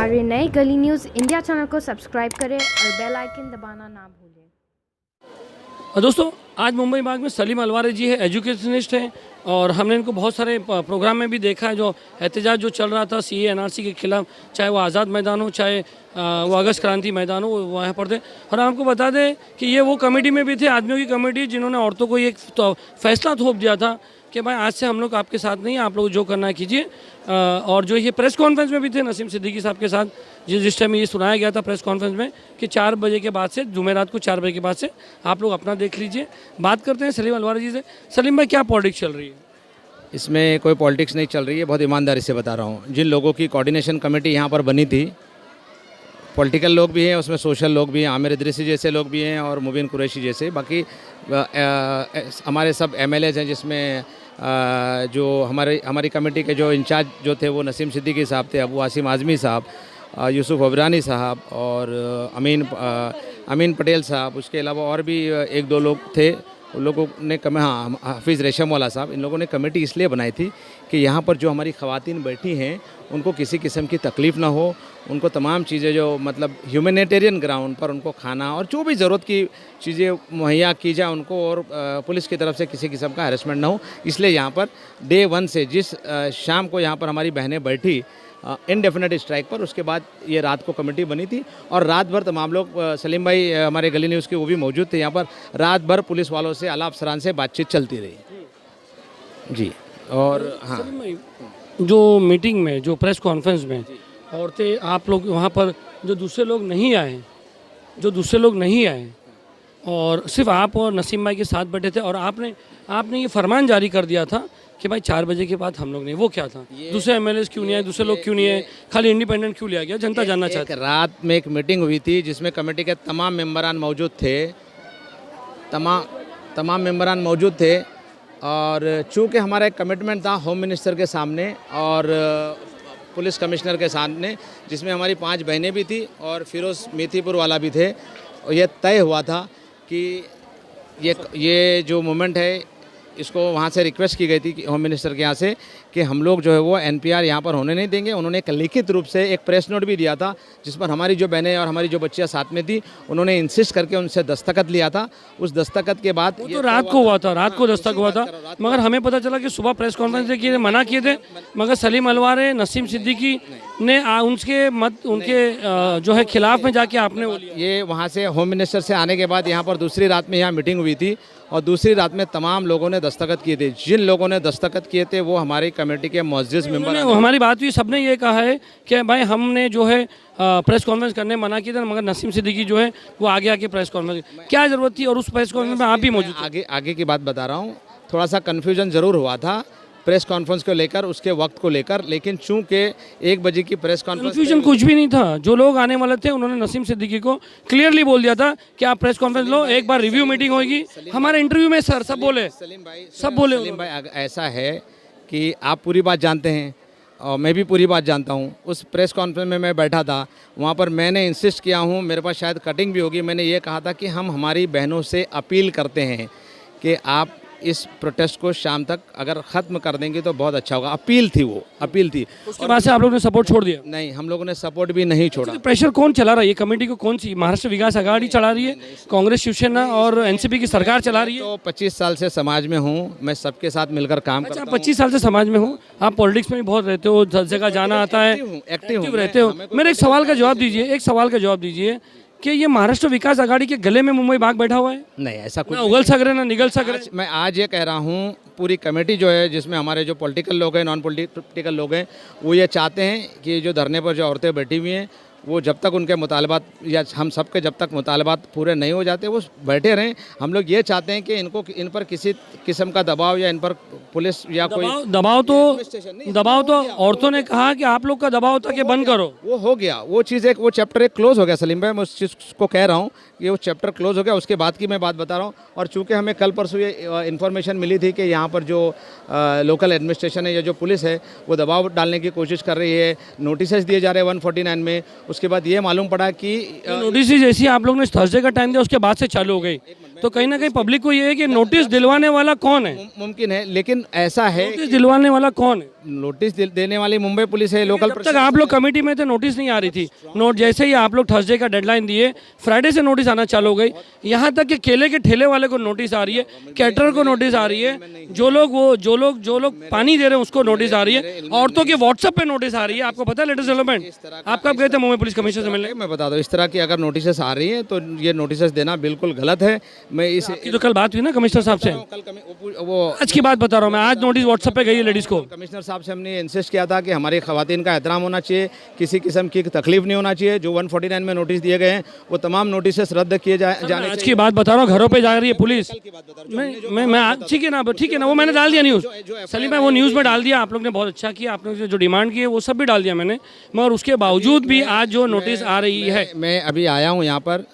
हमारे नए गली न्यूज़ इंडिया चैनल को सब्सक्राइब करें और बेल आइकन दबाना ना भूलें। दोस्तों, आज मुंबई बाग में सलीम अलवारी जी है, एजुकेशनिस्ट हैं और हमने इनको बहुत सारे प्रोग्राम में भी देखा है। जो एहतजाज जो चल रहा था सीए एनआरसी के खिलाफ, चाहे वो आज़ाद मैदान हो, चाहे वो अगस्त क्रांति मैदान हो, वो वहाँ पर थे। और आपको बता दें कि ये वो कमेटी में भी थे, आदमियों की कमेटी, जिन्होंने औरतों को ये फैसला थोप दिया था कि भाई आज से हम लोग आपके साथ नहीं, आप लोग जो करना है कीजिए। और जो ये प्रेस कॉन्फ्रेंस में भी थे नसीम सिद्दीकी साहब के साथ, जिस टाइम ये सुनाया गया था प्रेस कॉन्फ्रेंस में कि 4 बजे के बाद से, जुमेरात को 4 बजे के बाद से आप लोग अपना देख लीजिए। बात करते हैं सलीम अलवारी जी से। सलीम भाई, क्या पॉलिटिक्स चल रही है? इसमें कोई पॉलिटिक्स नहीं चल रही है, बहुत ईमानदारी से बता रहा हूँ। जिन लोगों की कोऑर्डिनेशन कमेटी यहाँ पर बनी थी, पॉलिटिकल लोग भी हैं उसमें, सोशल लोग भी हैं, आमिर इदरीसी जैसे लोग भी हैं और मुबीन कुरैशी जैसे, बाकी हमारे सब एमएलएज हैं, जिसमें जो हमारी कमेटी के जो इंचार्ज जो थे वो नसीम सिद्दीकी साहब थे, अबू आसिम आज़मी साहब, यूसुफ अबरानी साहब और अमीन पटेल साहब। उसके अलावा और भी 1-2 लोग थे। उन लोगों ने हाफिज़ रेशम वाला साहब। इन लोगों ने कमेटी इसलिए बनाई थी कि यहाँ पर जो हमारी ख़वातीन बैठी हैं उनको किसी किस्म की तकलीफ़ ना हो, उनको तमाम चीज़ें जो मतलब ह्यूमैनिटेरियन ग्राउंड पर उनको खाना और जो भी ज़रूरत की चीज़ें मुहैया की जाए उनको, और पुलिस की तरफ से किसी किस्म का हैरेसमेंट ना हो। इसलिए यहाँ पर डे 1 से जिस शाम को यहाँ पर हमारी बहनें बैठी इनडेफिनेट स्ट्राइक पर, उसके बाद ये रात को कमेटी बनी थी और रात भर तमाम लोग, सलीम भाई हमारे गली न्यूज़ के वो भी मौजूद थे यहाँ पर, रात भर पुलिस वालों से, आला अफसरान से बातचीत चलती रही जी। और हाँ, जो मीटिंग में, जो प्रेस कॉन्फ्रेंस में औरतें, आप लोग वहाँ पर जो दूसरे लोग नहीं आए और सिर्फ आप और नसीम भाई के साथ बैठे थे, और आपने ये फरमान जारी कर दिया था कि भाई 4 बजे के बाद हम लोग नहीं। वो क्या था? दूसरे एमएलएस क्यों नहीं आए, दूसरे लोग क्यों नहीं आए, खाली इंडिपेंडेंट क्यों लिया गया? जनता जानना चाहती है। रात में एक मीटिंग हुई थी जिसमें कमेटी के तमाम मेंबरान मौजूद थे, तमाम मेंबरान मौजूद थे। और चूँकि हमारा एक कमिटमेंट था होम मिनिस्टर के सामने और पुलिस कमिश्नर के सामने, जिसमें हमारी 5 बहनें भी थी और फिरोज़ मेथीपुर वाला भी थे, और ये तय हुआ था कि ये जो मूवमेंट है इसको वहाँ से रिक्वेस्ट की गई थी कि होम मिनिस्टर के यहाँ से कि हम लोग जो है वो एनपीआर यहाँ पर होने नहीं देंगे। उन्होंने एक लिखित रूप से एक प्रेस नोट भी दिया था जिस पर हमारी जो बहनें और हमारी जो बच्चियाँ साथ में थी, उन्होंने इंसिस्ट करके उनसे दस्तखत लिया था। उस दस्तखत के बाद तो रात को हुआ था, रात को दस्तखत हुआ था, मगर हमें पता चला कि सुबह प्रेस कॉन्फ्रेंस किए, मना किए थे, मगर सलीम अलवारी, नसीम सिद्दीकी ने उनके जो है खिलाफ में जाके आपने ये वहाँ से होम मिनिस्टर से आने के बाद यहाँ पर दूसरी रात में यहाँ मीटिंग हुई थी और दूसरी रात में तमाम लोगों ने दस्तखत किए थे। जिन लोगों ने दस्तखत किए थे वो हमारी कमेटी के मुअज़्ज़िज़ मेंबर। हमारी बात हुई, सबने ये कहा है कि भाई हमने जो है प्रेस कॉन्फ्रेंस करने मना किया था, मगर नसीम सिद्दीकी जो है वो आगे आके प्रेस कॉन्फ्रेंस, क्या ज़रूरत थी? और उस प्रेस कॉन्फ्रेंस में आप भी मौजूद। आगे की बात बता रहा हूँ, थोड़ा सा कन्फ्यूजन ज़रूर हुआ था प्रेस कॉन्फ्रेंस को लेकर, उसके वक्त को लेकर, लेकिन चूंकि 1 बजे की प्रेस कॉन्फ्रेंस, कन्फ्यूजन कुछ भी नहीं था। जो लोग आने वाले थे उन्होंने नसीम सिद्दीकी को क्लियरली बोल दिया था कि आप प्रेस कॉन्फ्रेंस लो, एक बार रिव्यू मीटिंग होगी। हमारे इंटरव्यू में सर सब बोले। सलीम भाई, ऐसा है कि आप पूरी बात जानते हैं और मैं भी पूरी बात जानता हूँ। उस प्रेस कॉन्फ्रेंस में मैं बैठा था, वहाँ पर मैंने इंसिस्ट किया हूँ, मेरे पास शायद कटिंग भी होगी, मैंने ये कहा था कि हम हमारी बहनों से अपील करते हैं कि आप इस प्रोटेस्ट को शाम तक अगर ख़त्म कर देंगे तो बहुत अच्छा होगा। अपील थी, वो अपील थी। उसके बाद से आप लोगों ने सपोर्ट छोड़ दिया? नहीं, हम लोगों ने सपोर्ट भी नहीं छोड़ा। तो प्रेशर कौन चला रहा है? ये कमेटी को कौन सी, महाराष्ट्र विकास आघाड़ी चला रही है, कांग्रेस, शिवसेना और एनसीपी की सरकार चला रही है? तो 25 साल से समाज में हूँ, मैं सबके साथ मिलकर काम करता हूँ। 25 साल से समाज में हूँ, आप पॉलिटिक्स में भी बहुत रहते हो, हर जगह जाना आता है, एक्टिव रहते हो। मेरे एक सवाल का जवाब दीजिए कि ये महाराष्ट्र विकास आघाड़ी के गले में मुंबई बाग बैठा हुआ है? नहीं, ऐसा कुछ उगल सक रहे ना निगल सक रहे। मैं आज ये कह रहा हूँ, पूरी कमेटी जो है, जिसमें हमारे जो पॉलिटिकल लोग हैं, नॉन पॉलिटिकल लोग हैं, वो ये चाहते हैं कि जो धरने पर जो औरतें बैठी हुई हैं वो जब तक उनके मुतालबात, या हम सब के जब तक मुतालबात पूरे नहीं हो जाते वो बैठे रहें। हम लोग ये चाहते हैं कि इन पर किसी किस्म का दबाव, या इन पर पुलिस या कोई दबाव तो औरतों ने कहा कि आप लोग का दबाव था कि बंद करो, वो हो गया। वो चीज़ वो चैप्टर एक क्लोज हो गया। सलीम भाई, मैं उस चीज़ को कह रहा हूँ कि वो चैप्टर क्लोज हो गया। उसके बाद की मैं बात बता रहा हूँ। और चूँकि हमें कल परसों ये इन्फॉर्मेशन मिली थी कि यहाँ पर जो लोकल एडमिनिस्ट्रेशन है या जो पुलिस है वो दबाव डालने की कोशिश कर रही है, नोटिस दिए जा रहे हैं 149 में। उसके बाद ये मालूम पड़ा कि नोटिस जैसी आप लोग ने थर्सडे का टाइम दिया, उसके बाद से चालू हो गई। तो कहीं ना कहीं पब्लिक को ये है कि नोटिस दिलवाने वाला कौन है, मुमकिन है, लेकिन ऐसा है नोटिस दिलवाने वाला कौन है। नोटिस देने वाली मुंबई पुलिस है, लोकल जब तक आप लोग कमेटी में थे नोटिस नहीं आ रही थी, नोट जैसे ही आप लोग थर्सडे का डेडलाइन दिए, फ्राइडे से नोटिस आना चालू हो गई। यहाँ तक कि केले के ठेले वाले को नोटिस आ रही है, कैटरर को नोटिस आ रही है, जो लोग पानी दे रहे हैं उसको नोटिस आ रही है, औरतों के व्हाट्सएप पे नोटिस आ रही है। आपको पता है लेटेस्ट डेवलपमेंट? आप कब गए थे मुंबई पुलिस कमिश्नर से मिलने? मैं बता दूं, इस तरह की अगर नोटिस आ रही है तो ये नोटिस देना बिल्कुल गलत है। मैं इस की तो कल बात हुई ना कमिश्नर साहब से, वो आज की बात बता रहा हूँ मैं, आज नोटिस व्हाट्सएप पे गई है लेडीज को। कमिश्नर साहब से हमने इंसिस्ट किया था कि हमारी खवातीन का एहतराम होना चाहिए, किसी किस्म की तकलीफ नहीं होना चाहिए। जो 149 में नोटिस दिए गए हैं वो तमाम नोटिस रद्द किए जाने। आज की बात बता रहा हूँ, घरों पे जा रही है पुलिस। मैं ठीक है ना, वो मैंने डाल दिया न्यूज़, सलीम भाई वो न्यूज़ में डाल दिया। आप लोग ने बहुत अच्छा किया, आप लोग ने जो डिमांड की है वो सब भी डाल दिया मैंने, मगर उसके बावजूद भी आज जो नोटिस आ रही है। मैं अभी आया हूँ यहाँ पर,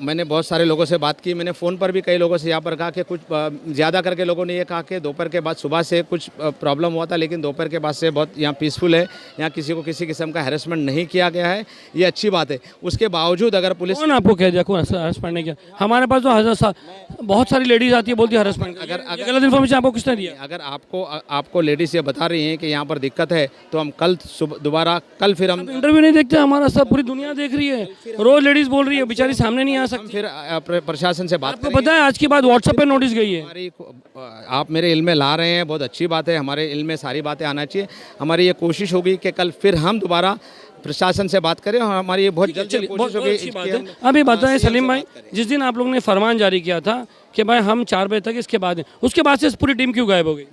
मैंने बहुत सारे लोगों से बात की, मैंने फ़ोन पर भी कई लोगों से यहाँ पर कहा कि कुछ ज़्यादा करके लोगों ने ये कहा कि दोपहर के बाद सुबह से कुछ प्रॉब्लम हुआ था, लेकिन दोपहर के बाद से बहुत यहाँ पीसफुल है, यहाँ किसी को किसी किस्म का हैरेसमेंट नहीं किया गया है, ये अच्छी बात है। उसके बावजूद अगर पुलिस कौन आपको कह दिया कौन हरेसमेंट नहीं किया? हमारे पास तो बहुत सारी लेडीज़ आती है बोलती है हरेसमेंट। अगर गलत इन्फॉर्मेशन आपको किसने दिया? अगर आपको लेडीज़ ये बता रही हैं कि यहाँ पर दिक्कत है तो हम कल दोबारा कल फिर हम इंटरव्यू नहीं देखते, हमारा सब पूरी दुनिया देख रही है, रोज लेडीज़ बोल रही है, बेचारी सामने नहीं आ सकती। फिर प्रशासन से बात आपको पता है आज की बात व्हाट्सएप पे नोटिस गई है। हमारी आप मेरे इल्म में ला रहे हैं, बहुत अच्छी बात है, हमारे इल्म में सारी बातें आना चाहिए। हमारी ये कोशिश होगी कि कल फिर हम दोबारा प्रशासन से बात करें, और हमारी ये बहुत जल्दी कोशिश होगी। अभी बताएं सलीम भाई, जिस दिन आप लोगों ने फरमान जारी किया था कि भाई हम 4 बजे तक इसके बाद उसके बाद से पूरी टीम क्यों गायब हो गई?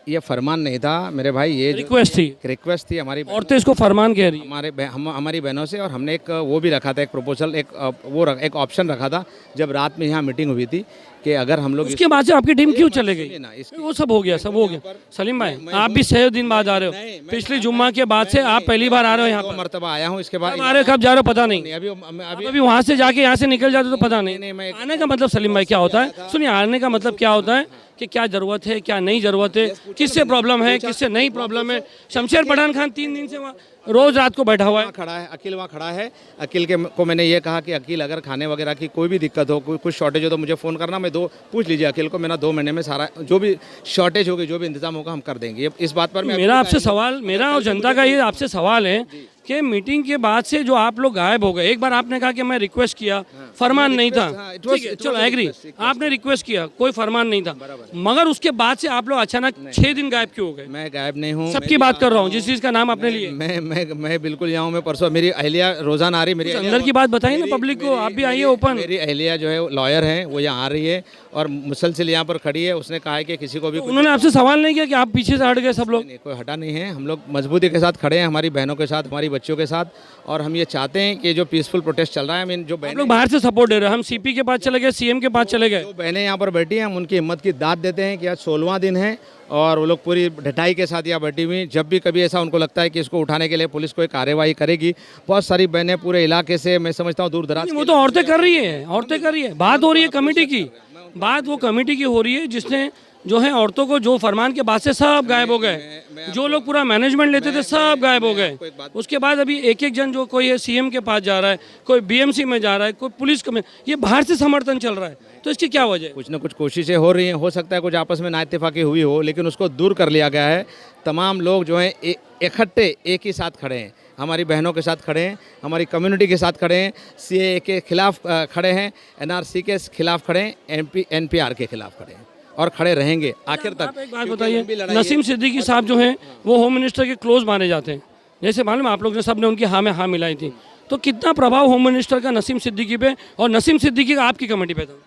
ये फरमान नहीं था मेरे भाई, ये रिक्वेस्ट थी हमारी औरतें इसको फरमान कह रही हमारी बहनों से, और हमने एक वो भी रखा था, एक प्रपोजल, एक ऑप्शन रखा था जब रात में यहाँ मीटिंग हुई थी कि अगर हम लोग उसके बाद से आपकी टीम क्यों चले गई? वो सब हो गया सलीम भाई, आप भी 6 दिन बाद आ रहे हो, पिछले जुम्मा के बाद से आप पहली बार आ रहे हो यहाँ पर। मरतबा आया हूँ, इसके बाद आ रहे हो, कब जा रहे हो पता नहीं, अभी वहाँ से जाके यहाँ से निकल जाते तो पता नहीं। आने का मतलब सलीम भाई क्या होता है, सुनिए, आने का मतलब क्या होता है कि क्या ज़रूरत है, क्या नहीं ज़रूरत है, किससे प्रॉब्लम है, किससे नहीं प्रॉब्लम है। शमशेर पठान खान 3 दिन से वहाँ रोज़ रात को बैठा हुआ है, खड़ा है, अकील वहाँ खड़ा है। अकील को मैंने ये कहा कि अकील अगर खाने वगैरह की कोई भी दिक्कत हो, कुछ शॉर्टेज हो तो मुझे फ़ोन करना, मैं पूछ लीजिए अकील को, मेरा 2 महीने में सारा जो भी शॉर्टेज होगी, जो भी इंतजाम होगा हम कर देंगे। इस बात पर मेरा आपसे सवाल, मेरा और जनता का ये आपसे सवाल है कि मीटिंग के बाद से जो आप लोग गायब हो गए, एक बार आपने कहा कि मैं रिक्वेस्ट किया, फरमान नहीं था, ठीक है चलो एग्री, आपने रिक्वेस्ट किया, कोई फरमान नहीं था, मगर उसके बाद से आप लोग अचानक 6 दिन गायब क्यों हो गए? मैं गायब नहीं हूँ, सबकी बात कर रहा हूँ, जिस चीज़ का नाम आपने लिए। मैं बिल्कुल यहाँ हूँ। मैं परसों मेरी अहलिया रोजाना आ रही, मेरी अंदर की बात बताइए ना पब्लिक को, आप भी आइए ओपन। मेरी अहलिया जो है लॉयर है, वो यहाँ आ रही है और मुसलसिल यहाँ पर खड़ी है। उसने कहा है कि किसी को भी उन्होंने आपसे सवाल नहीं किया कि आप पीछे से हट गए? सब लोग कोई हटा नहीं है, हम लोग मजबूती के साथ खड़े हैं, हमारी बहनों के साथ, हमारी बच्चियों के साथ, और हम ये चाहते हैं कि जो पीसफुल प्रोटेस्ट चल रहा है, जो आप लोग बाहर से सपोर्ट दे रहे हैं, हम सीपी के पास चले गए, सीएम के पास चले गए, जो बहनें यहाँ पर बैठी हैं हम उनकी हिम्मत की दाद देते हैं कि आज 16वां दिन है और वो लोग पूरी ढटाई के साथ यहाँ बैठी हुई। जब भी कभी ऐसा उनको लगता है कि इसको उठाने के लिए पुलिस कोई कार्रवाई करेगी, बहुत सारी बहनें पूरे इलाके से, मैं समझता हूँ दूर दराज, वो तो औरतें कर रही है, औरतें कर रही है। बात हो रही है कमेटी की, बात वो कमेटी की हो रही है जिसने जो है औरतों को जो फरमान के बाद से सब गायब हो गए, जो लोग पूरा मैनेजमेंट लेते थे सब गायब हो गए। उसके बाद अभी एक जन जो कोई है सीएम के पास जा रहा है, कोई बीएमसी में जा रहा है, कोई पुलिस में, ये बाहर से समर्थन चल रहा है, तो इसकी क्या वजह है? कुछ ना कुछ कोशिशें हो रही हैं, हो सकता है कुछ आपस में नाइत्तेफाकी हुई हो, लेकिन उसको दूर कर लिया गया है। तमाम लोग जो हैं इकट्ठे एक ही साथ खड़े हैं, हमारी बहनों के साथ खड़े हैं, हमारी कम्युनिटी के साथ खड़े हैं, सीएए के खिलाफ खड़े हैं, एनआरसी के खिलाफ खड़े हैं, एनपीआर के खिलाफ खड़े हैं और खड़े रहेंगे आखिर तक। एक बात बताइए, नसीम सिद्दीकी साहब जो हैं वो होम मिनिस्टर के क्लोज माने जाते हैं, जैसे मालूम आप लोग ने सब ने उनकी हाँ में हाँ मिलाई थी, तो कितना प्रभाव होम मिनिस्टर का नसीम सिद्दीकी पे और नसीम सिद्दीकी का आपकी कमेटी पे था?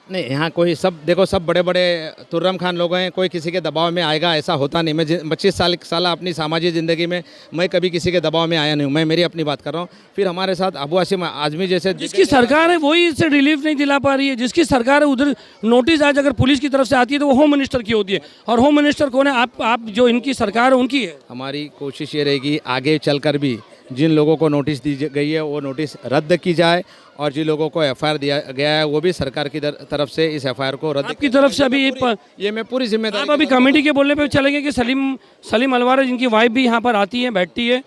नहीं, यहाँ कोई सब देखो, सब बड़े बड़े तुर्रम खान लोग हैं, कोई किसी के दबाव में आएगा ऐसा होता नहीं। मैं 25 साल अपनी सामाजिक ज़िंदगी में मैं कभी किसी के दबाव में आया नहीं हूँ, मैं मेरी अपनी बात कर रहा हूँ। फिर हमारे साथ अबू आसिम आजमी जैसे, जिसकी सरकार है वही इससे रिलीफ नहीं दिला पा रही है, जिसकी सरकार है उधर नोटिस आज अगर पुलिस की तरफ से आती है तो वो होम मिनिस्टर की होती है, और होम मिनिस्टर कौन है? आप जो इनकी सरकार है उनकी है। हमारी कोशिश ये रहेगी आगे चलकर भी जिन लोगों को नोटिस दी गई है वो नोटिस रद्द की जाए, और जिन लोगों को एफआईआर दिया गया है वो भी सरकार की तरफ से इस एफआईआर को रद्द की तरफ से। अभी ये मैं पूरी जिम्मेदारी, आप अभी कमेटी के बोलने पे चलेंगे कि सलीम अलवार जिनकी वाइफ भी यहाँ पर आती है, बैठती है,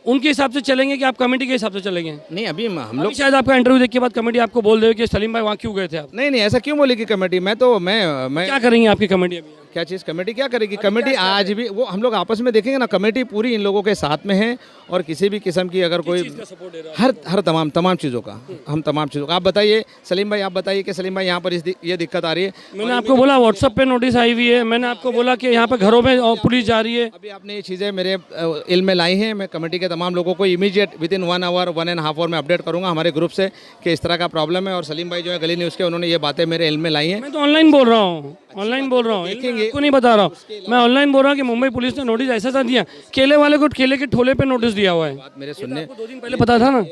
उनके हिसाब से चलेंगे कि आप कमेटी के हिसाब से चलेंगे? नहीं अभी हम अभी लोग शायद आपका इंटरव्यू देख के बाद कमेटी आपको बोल दे कि सलीम भाई वहाँ क्यों गए थे आप? नहीं नहीं ऐसा क्यों बोलेगी कमेटी। मैं क्या करेंगे आपकी कमेटी अभी? क्या चीज़ कमेटी क्या करेगी? कमेटी आज भी वो हम लोग आपस में देखेंगे ना, कमेटी पूरी इन लोगों के साथ में है और किसी भी किस्म की अगर कोई सपोर्ट दे रहा है? हर तमाम चीज़ों का हम तमाम चीज़ों का। आप बताइए सलीम भाई, आप बताइए कि सलीम भाई यहाँ पर ये दिक्कत आ रही है। मैंने आपको बोला व्हाट्सएप पे नोटिस आई हुई है, मैंने आपको बोला कि यहाँ पे घरों में पुलिस जा रही है। अभी आपने ये चीज़ें मेरे इल्म में लाई हैं। मैं कमेटी के तमाम लोगों को immediate within 1 hour 1.5 hour में अपडेट करूँगा हमारे ग्रुप से कि इस तरह का प्रॉब्लम है। और सलीम भाई जो है गली न्यूज़ के, उन्होंने ये बातें मेरे इल्म में लाई हैं। मैं तो ऑनलाइन बोल रहा हूँ, ऑनलाइन बोल रहा हूँ, आपको नहीं बता रहा हूँ। मैं ऑनलाइन बोल रहा हूँ कि मुंबई पुलिस ने नोटिस ऐसा सा दिया, केले वाले को केले के ठोले पे नोटिस दिया हुआ है। बात मेरे सुनने, 2 दिन पहले पता था ना?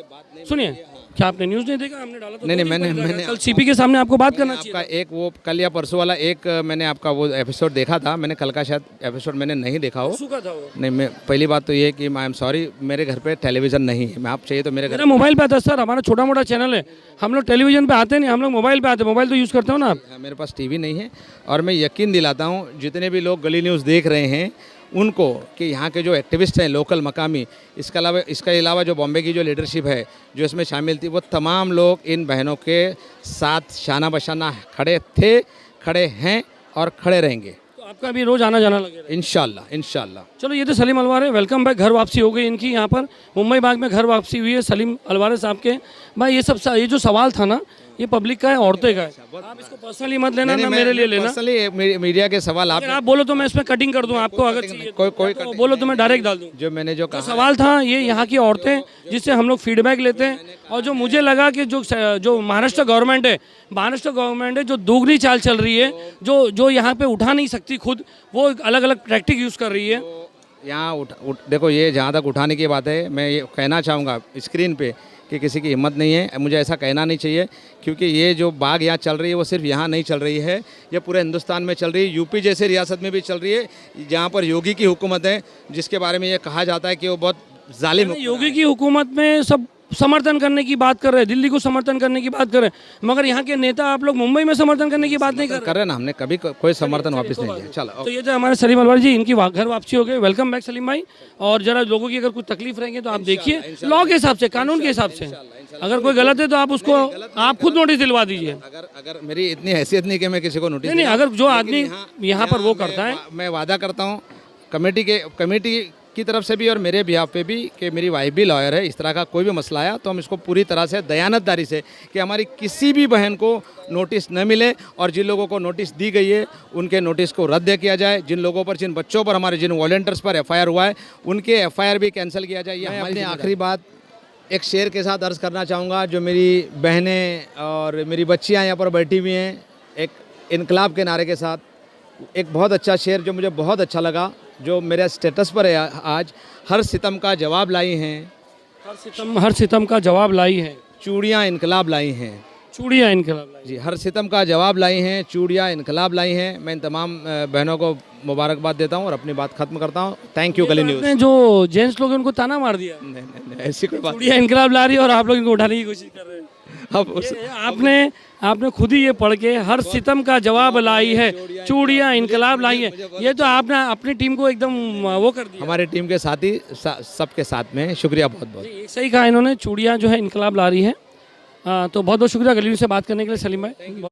सुनिए, क्या आपने न्यूज़ नहीं देखा? हमने डाला तो नहीं, 2 दिन मैंने- पहले मैंने- कल सीपी के सामने आपको बात करना चाहिए। आपका एक वो कल या परसों वाला एक मैंने आपका वो एपिसोड देखा था। मैंने कल का शायद एपिसोड मैंने नहीं देखा हो। सूखा था वो। नहीं, मैं पहली बात तो ये है कि आई एम सॉरी, मेरे घर पे टेलीविज़न नहीं है। मैं आप चाहिए तो मेरे घर मेरा मोबाइल पे आता है सर, हमारा छोटा मोटा चैनल है। हम लोग टेलीविजन पे आते नहीं, हम लोग मोबाइल पे आते हैं। मोबाइल तो यूज़ करते हो ना आप? मेरे पास टीवी नहीं है। और मैं यकीन दिलाता हूँ जितने भी लोग गली न्यूज़ देख रहे हैं उनको कि यहाँ के जो एक्टिविस्ट हैं लोकल मकामी, इसके अलावा जो बॉम्बे की जो लीडरशिप है जो इसमें शामिल थी, वो तमाम लोग इन बहनों के साथ शाना बशाना खड़े थे, खड़े हैं और खड़े रहेंगे तो आपका भी रोज आना जाना लगेगा इंशाल्लाह इंशाल्लाह। चलो, ये तो सलीम अलवारे, वेलकम बैक। घर वापसी हो गई इनकी, यहाँ पर मुंबई बाग में घर वापसी हुई है सलीम अलवारे साहब के। भाई ये जो सवाल था ना, ये पब्लिक का है, औरतें का है। आप इसको पर्सनली मत लेना, ना मेरे लिए लेना। पर्सनली मीडिया के सवाल अगर आप बोलो तो मैं इसमें कटिंग कर दूं आपको, अगर चाहिए कोई तो बोलो तो मैं डायरेक्ट डाल दूं। जो मैंने जो तो कहा सवाल था ये यहाँ की औरतें जिससे हम लोग फीडबैक लेते हैं, और जो मुझे लगा कि जो महाराष्ट्र गवर्नमेंट है जो दोगुनी चाल चल रही है, जो यहाँ पे उठा नहीं सकती खुद, वो अलग अलग टैक्टिक यूज़ कर रही है। यहाँ देखो, ये जहाँ तक उठाने की बात है, मैं ये कहना चाहूँगा स्क्रीन पे कि किसी की हिम्मत नहीं है। मुझे ऐसा कहना नहीं चाहिए, क्योंकि ये जो बाग यहाँ चल रही है वो सिर्फ यहाँ नहीं चल रही है, ये पूरे हिंदुस्तान में चल रही है। यूपी जैसे रियासत में भी चल रही है, जहाँ पर योगी की हुकूमत है, जिसके बारे में ये कहा जाता है कि वो बहुत जालिम योगी की हुकूमत में सब समर्थन करने की बात कर रहे हैं, दिल्ली को समर्थन करने की बात कर रहे हैं, मगर यहाँ के नेता आप लोग मुंबई में समर्थन करने की बात नहीं कर रहे ना। हमने कभी कोई समर्थन वापस नहीं किया। चलो, तो ये तो हमारे सलीम अलवार जी, इनकी घर वापसी हो गई। वेलकम बैक सलीम भाई। और जरा लोगों की अगर कुछ तकलीफ रहेंगे तो आप देखिए, लॉ के हिसाब से, कानून के हिसाब से, अगर कोई गलत है तो आप उसको आप खुद नोटिस दिलवा दीजिए। अगर मेरी इतनी हैसियत नहीं कि मैं किसी को नोटिस नहीं, अगर जो आदमी यहाँ पर वो करता है, मैं वादा करता हूँ कमेटी की तरफ से भी और मेरे बिहाफ पे भी कि मेरी वाइफ भी लॉयर है। इस तरह का कोई भी मसला आया तो हम इसको पूरी तरह से दयानतदारी से, कि हमारी किसी भी बहन को नोटिस न मिले, और जिन लोगों को नोटिस दी गई है उनके नोटिस को रद्द किया जाए। जिन लोगों पर, जिन बच्चों पर, हमारे जिन वॉलंटियर्स पर FIR हुआ है, उनके FIR भी कैंसिल किया जाए। ये हमारी आखिरी बात एक शेर के साथ अर्ज़ करना चाहूँगा। जो मेरी बहनें और मेरी बच्चियाँ यहाँ पर बैठी हुई हैं, एक इनकलाब के नारे के साथ, एक बहुत अच्छा शेर जो मुझे बहुत अच्छा लगा, जो मेरे स्टेटस पर है आज, हर सितम का जवाब लाई हैं, हर सितम का जवाब लाई है, चूड़ियाँ इनकलाब लाई हैं, चूड़ियाँ इनकलाब लाई जी, हर सितम का जवाब लाई हैं, चूड़ियाँ इनकलाब लाई हैं। मैं इन तमाम बहनों को मुबारकबाद देता हूँ और अपनी बात खत्म करता हूँ। थैंक यू गली न्यूज़। जो जेंट्स लोग उनको ताना मार दिया, नहीं, ऐसी कोई बात चूड़ियाँ इनकलाब ला रही है और आप लोग इनको उठाने की कोशिश कर रहे हैं। अब आपने खुद ही ये पढ़ के हर सितम का जवाब लाई है, चूड़ियाँ इनकलाब लाई है, ये तो आपने अपनी टीम को एकदम वो कर दिया। हमारी टीम के साथ ही सबके साथ में शुक्रिया, बहुत बहुत सही कहा इन्होंने, चूड़ियाँ जो है इनकलाब ला रही है। तो बहुत बहुत शुक्रिया गली न्यूज़ से बात करने के लिए सलीम भाई।